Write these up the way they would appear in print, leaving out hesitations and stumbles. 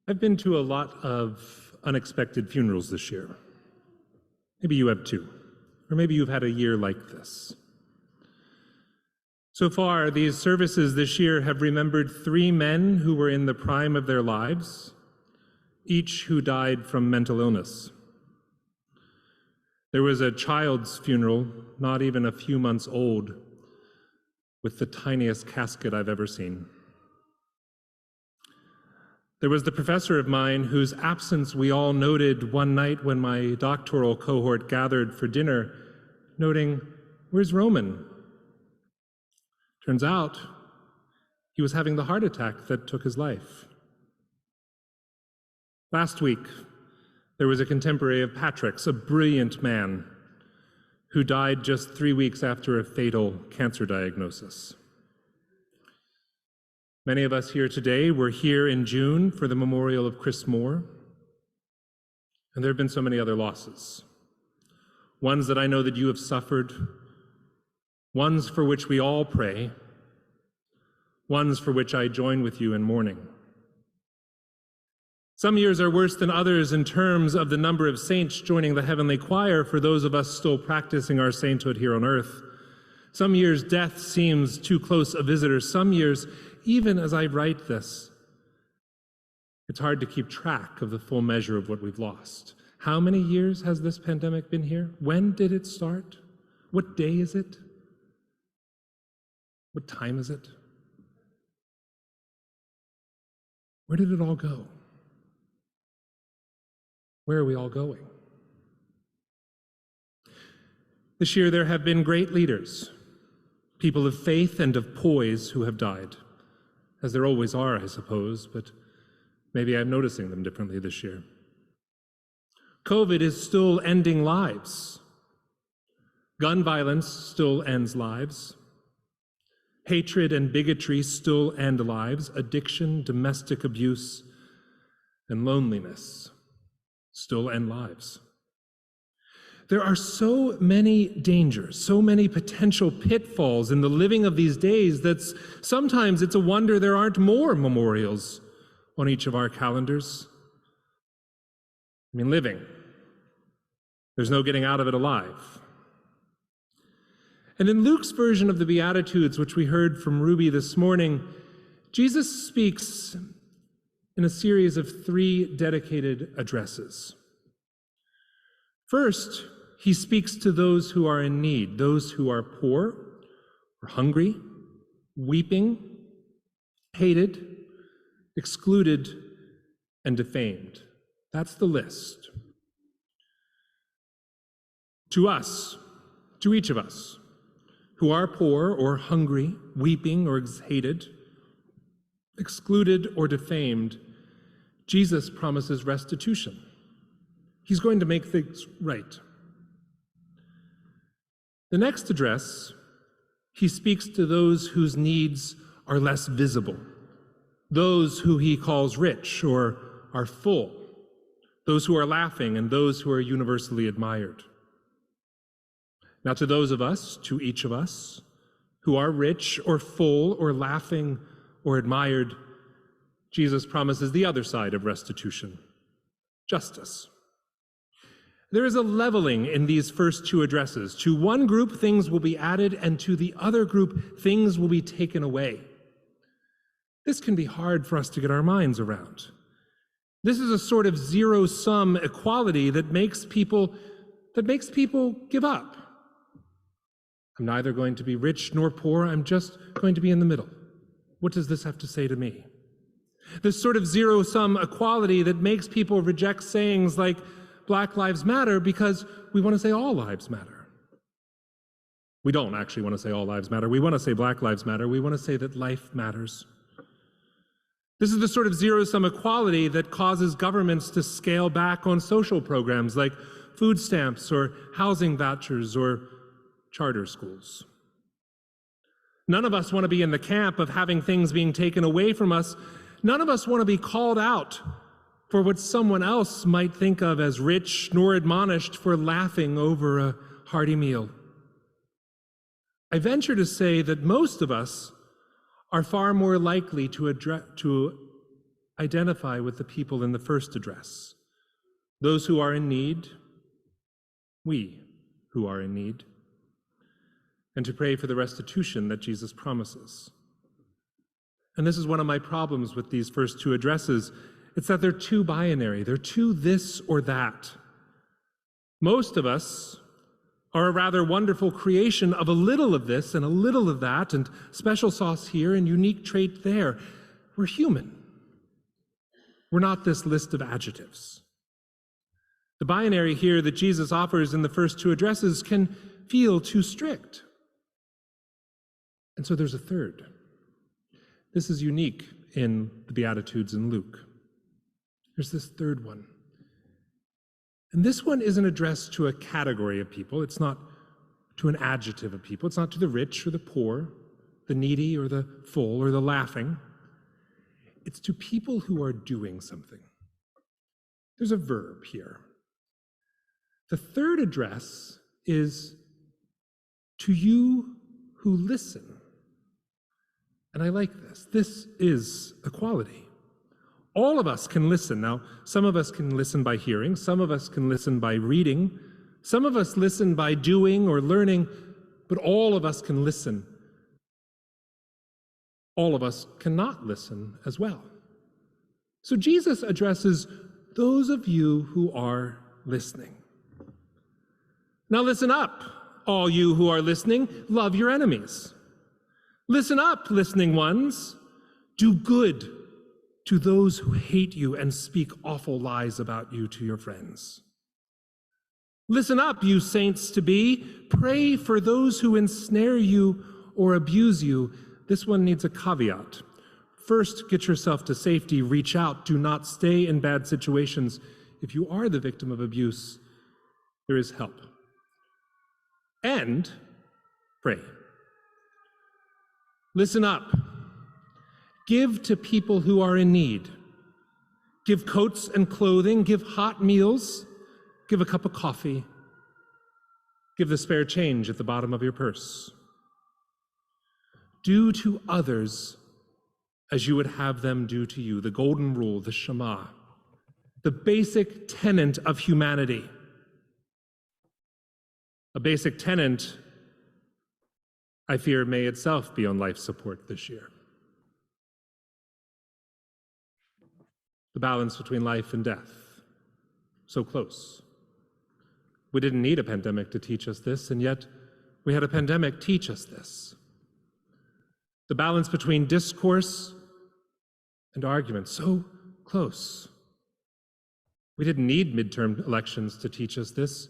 I've been to a lot of unexpected funerals this year. Maybe you have too, or maybe you've had a year like this. So far, these services this year have remembered 3 men who were in the prime of their lives, each who died from mental illness. There was a child's funeral, not even a few months old, with the tiniest casket I've ever seen. There was the professor of mine whose absence we all noted one night when my doctoral cohort gathered for dinner, noting, "Where's Roman?" Turns out, he was having the heart attack that took his life. Last week, there was a contemporary of Patrick's, a brilliant man, who died just 3 weeks after a fatal cancer diagnosis. Many of us here today were here in June for the memorial of Critzman, and there have been so many other losses. Ones that I know that you have suffered, ones for which we all pray, ones for which I join with you in mourning. Some years are worse than others in terms of the number of saints joining the heavenly choir for those of us still practicing our sainthood here on earth. Some years death seems too close a visitor. Some years, even as I write this, it's hard to keep track of the full measure of what we've lost. How many years has this pandemic been here? When did it start? What day is it? What time is it? Where did it all go? Where are we all going? This year there have been great leaders, people of faith and of poise who have died, as there always are, I suppose, but maybe I'm noticing them differently this year. COVID is still ending lives. Gun violence still ends lives. Hatred and bigotry still end lives. Addiction, domestic abuse, and loneliness still end lives. There are so many dangers, so many potential pitfalls in the living of these days that sometimes it's a wonder there aren't more memorials on each of our calendars. I mean, living. There's no getting out of it alive. And in Luke's version of the Beatitudes, which we heard from Ruby this morning, Jesus speaks in a series of 3 dedicated addresses. First, he speaks to those who are in need, those who are poor or hungry, weeping, hated, excluded, and defamed. That's the list. To us, to each of us, who are poor or hungry, weeping or hated, excluded or defamed, Jesus promises restitution. He's going to make things right. The next address, he speaks to those whose needs are less visible, those who he calls rich or are full, those who are laughing and those who are universally admired. Now to those of us, to each of us, who are rich or full or laughing or admired, Jesus promises the other side of restitution, justice. There is a leveling in these first 2 addresses. To one group, things will be added, and to the other group, things will be taken away. This can be hard for us to get our minds around. This is a sort of zero-sum equality that makes people give up. I'm neither going to be rich nor poor, I'm just going to be in the middle. What does this have to say to me? This sort of zero-sum equality that makes people reject sayings like Black Lives Matter because we want to say all lives matter. We don't actually want to say all lives matter. We want to say Black Lives Matter. We want to say that life matters. This is the sort of zero-sum equality that causes governments to scale back on social programs like food stamps or housing vouchers or charter schools. None of us want to be in the camp of having things being taken away from us. None of us want to be called out for what someone else might think of as rich, nor admonished for laughing over a hearty meal. I venture to say that most of us are far more likely to identify with the people in the first address, those who are in need, we who are in need, and to pray for the restitution that Jesus promises. And this is one of my problems with these first two addresses. It's that they're too binary. They're too this or that. Most of us are a rather wonderful creation of a little of this and a little of that, and special sauce here and unique trait there. We're human. We're not this list of adjectives. The binary here that Jesus offers in the first two addresses can feel too strict. And so there's a third. This is unique in the Beatitudes in Luke. There's this third one. And this one isn't addressed to a category of people. It's not to an adjective of people. It's not to the rich or the poor, the needy or the full or the laughing. It's to people who are doing something. There's a verb here. The third address is to you who listen. And I like this. This is equality. All of us can listen. Now, some of us can listen by hearing. Some of us can listen by reading. Some of us listen by doing or learning. But all of us can listen. All of us cannot listen as well. So Jesus addresses those of you who are listening. Now listen up, all you who are listening. Love your enemies. Listen up, listening ones. Do good to those who hate you and speak awful lies about you to your friends. Listen up, you saints to be. Pray for those who ensnare you or abuse you. This one needs a caveat. First, get yourself to safety. Reach out. Do not stay in bad situations. If you are the victim of abuse, there is help. And pray. Listen up. Give to people who are in need. Give coats and clothing. Give hot meals. Give a cup of coffee. Give the spare change at the bottom of your purse. Do to others as you would have them do to you. The golden rule, the Shema, the basic tenet of humanity. A basic tenet, I fear, may itself be on life support this year. The balance between life and death, so close. We didn't need a pandemic to teach us this, and yet we had a pandemic teach us this. The balance between discourse and argument, so close. We didn't need midterm elections to teach us this,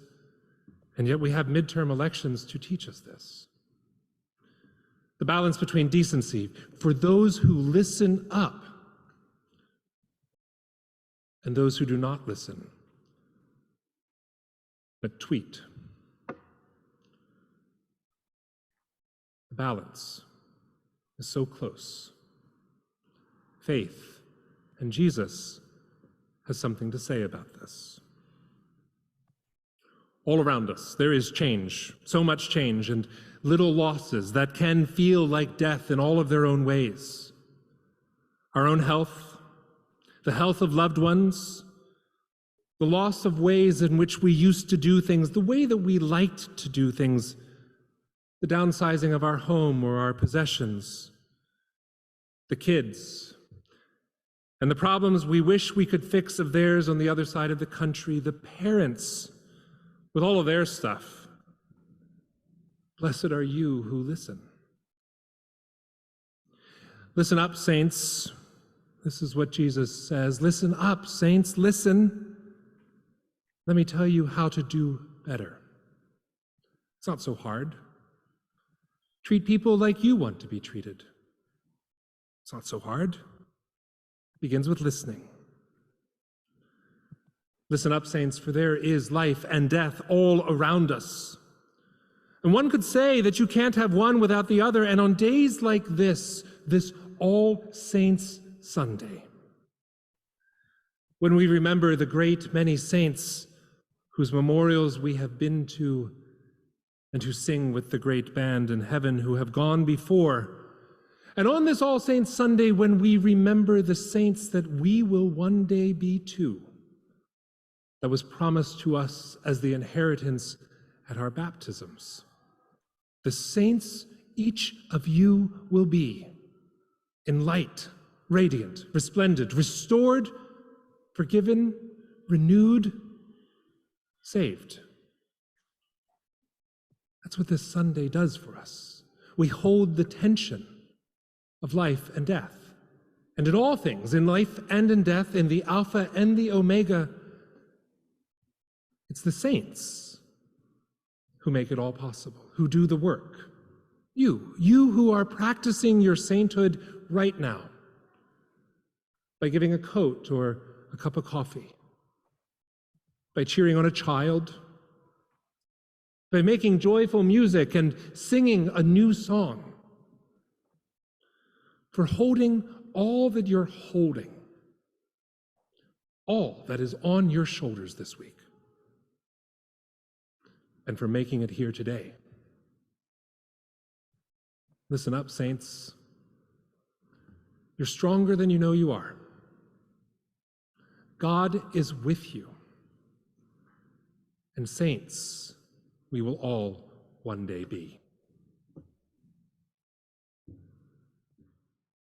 and yet we have midterm elections to teach us this. The balance between decency for those who listen up and those who do not listen, but tweet. The balance is so close. Faith and Jesus has something to say about this. All around us, there is change, so much change, and little losses that can feel like death in all of their own ways. Our own health, the health of loved ones, the loss of ways in which we used to do things, the way that we liked to do things, the downsizing of our home or our possessions, the kids, and the problems we wish we could fix of theirs on the other side of the country, the parents with all of their stuff. Blessed are you who listen. Listen up, saints. This is what Jesus says. Listen up, saints, listen. Let me tell you how to do better. It's not so hard. Treat people like you want to be treated. It's not so hard. It begins with listening. Listen up, saints, for there is life and death all around us. And one could say that you can't have one without the other, and on days like this All Saints Sunday, when we remember the great many saints whose memorials we have been to and who sing with the great band in heaven, who have gone before, And on this All Saints Sunday, when we remember the saints that we will one day be too, that was promised to us as the inheritance at our baptisms, the saints each of you will be in light, radiant, resplendent, restored, forgiven, renewed, saved. That's what this Sunday does for us. We hold the tension of life and death. And in all things, in life and in death, in the Alpha and the Omega, it's the saints who make it all possible, who do the work. You who are practicing your sainthood right now by giving a coat or a cup of coffee, by cheering on a child, by making joyful music and singing a new song, for holding all that you're holding, all that is on your shoulders this week, and for making it here today. Listen up, saints. You're stronger than you know you are. God is with you. And saints, we will all one day be.